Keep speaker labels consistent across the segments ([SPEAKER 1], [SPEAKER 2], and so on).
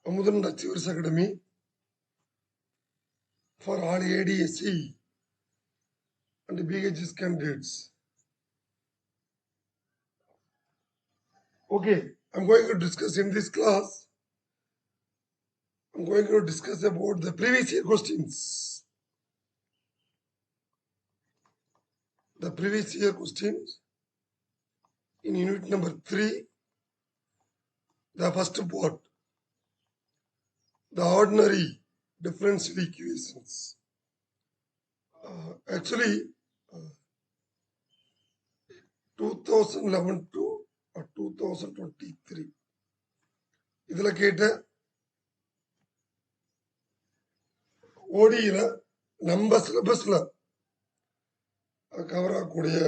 [SPEAKER 1] Amudan Achievers Academy for all ADSC and BHS candidates. Okay, I'm going to discuss in this class. I'm going to discuss about the previous year questions. The previous year questions in unit number 3, the first part, the ordinary differential equations. Actually, 2011 to 2023. இதுல கேட்ட ஓடியில நம்ம சிலபஸ்ல cover ஆகக்கூடிய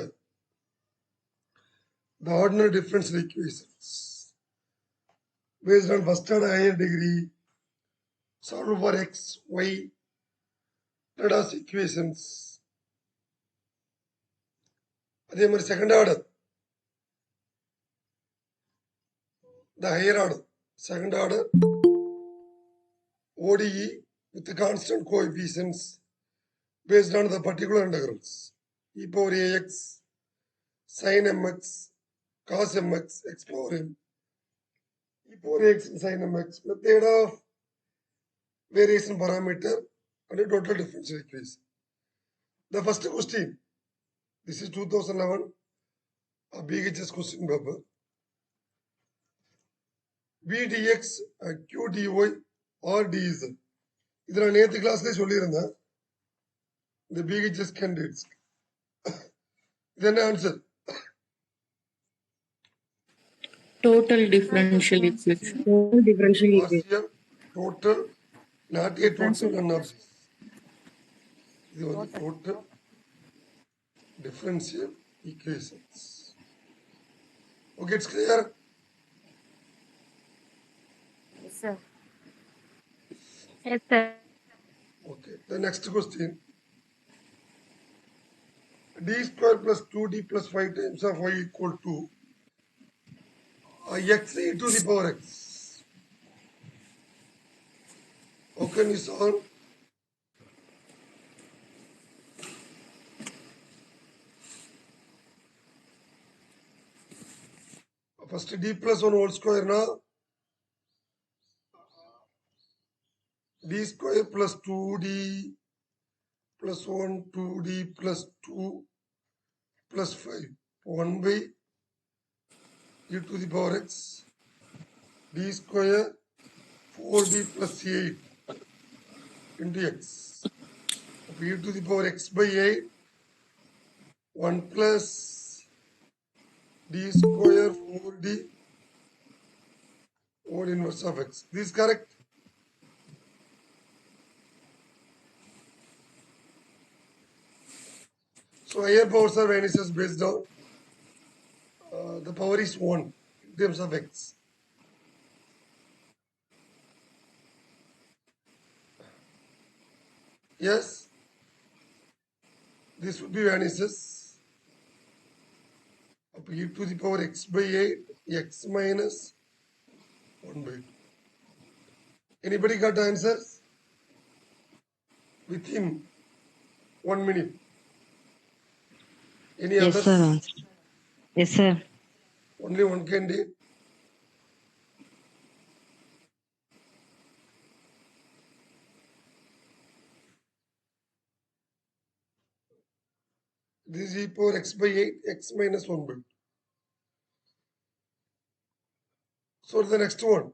[SPEAKER 1] the ordinary differential equations based on first order higher degree, solve for x, y, Laplace equations. அதே மாதிரி second order, the higher order, second order ODE with the constant coefficients based on the particular integrals. E power ax, sin mx, cos mx, x power m. E power ax and sin mx, method of variation parameter and a total differential equation. The first question, this is 2011 BHS question paper. V dx, Q dy, or dz. இதுல நேத்து கிளாஸ்ல சொல்லியிருந்தேன் இந்த BHS candidates. இது என்ன answer?
[SPEAKER 2] Total differential equation.
[SPEAKER 3] Total differential equation.
[SPEAKER 1] Partial, total, not a total none of this. இது வந்து total differential equations. Okay, it's clear?
[SPEAKER 3] Yes, sir.
[SPEAKER 4] Yes, sir.
[SPEAKER 1] Okay, the next question. D square plus 2D plus 5 times of y equal to x e to the power x. How can you solve? First d plus 1 whole square na d square plus 2d plus 1 2d plus 2 plus 5 1 by e to the power x d square 4d plus 8 into x e to the power x by 8 1 plus d square 4d whole inverse of x. This is correct. So higher powers are vanishes based on the power is 1 in terms of x. Yes, this would be vanishes. Up e to the power x by 8, x minus 1 by 2. Anybody got answers? Within 1 minute. Any
[SPEAKER 3] Yes,
[SPEAKER 1] others?
[SPEAKER 3] sir. Yes, sir.
[SPEAKER 1] Only one candidate. This is e power x by 8, x minus 1 by 2. So the next one.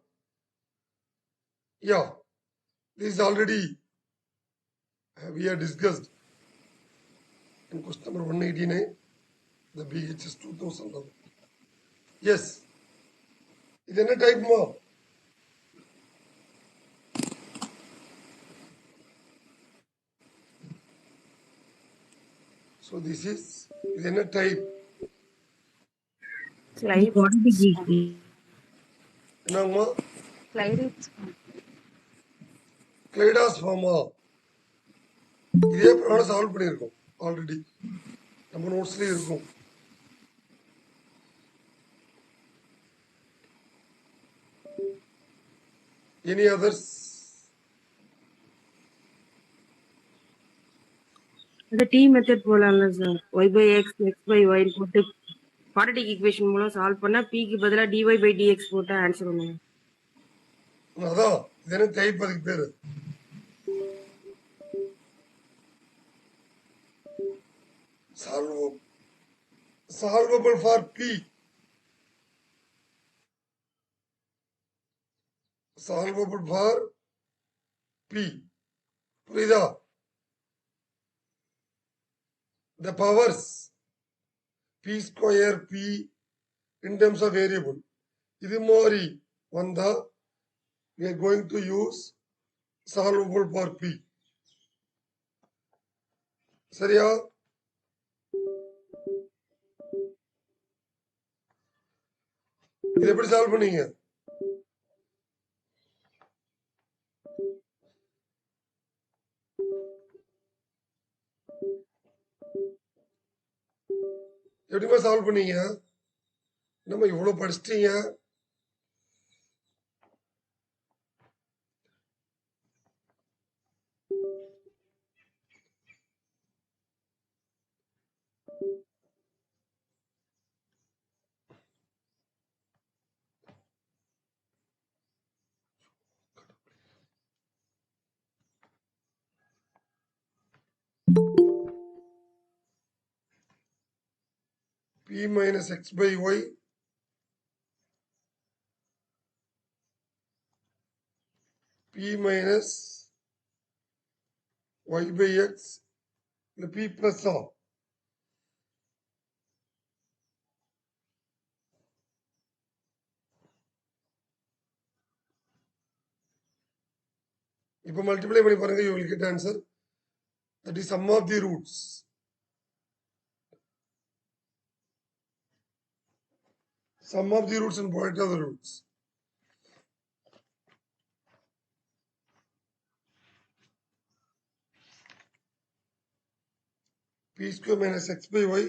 [SPEAKER 1] Yeah, this is already we have discussed in question number 189, the BHS 2011. Yes. இது என்ன டைப்மா? So this is இது என்ன type?
[SPEAKER 4] Slide.
[SPEAKER 1] என்னங்கம்மா?
[SPEAKER 4] Slide.
[SPEAKER 1] Clairaut's form. இதே problem solve பண்ணியிருக்கோம் already நம்ம நோட்ஸ்லேயே இருக்கும். Any others?
[SPEAKER 3] இந்த டி மெத்தட் போலாம்ல sir. y by x, x by y போட்டு quadratic ஈக்குவேஷன் மூலம் சால்வ் பண்ணா p க்கு பதிலா dy by dx போட்டா ஆன்சர் பண்ணுங்க.
[SPEAKER 1] அதான் இதனை தேய்ப்பதுக்கு பேரு. Solvable for p. Solvable for p. புரியுதா? The powers p square p in terms of variable. இது மாதிரி வந்தா we are going to use solvable for p. சரியா? இது எப்படி சால்வ் பண்ணீங்க? எப்படிமா சால்வ் பண்ணீங்க? நம்ம இவ்வளவு படிச்சிட்டீங்க. p minus x by y p minus y by x இந்த p plus ஆ இப்போ மல்டிப்ளை பண்ணி பாருங்க, you will get answer. That is sum of the roots. Sum of the roots and product of the roots. P square minus x by y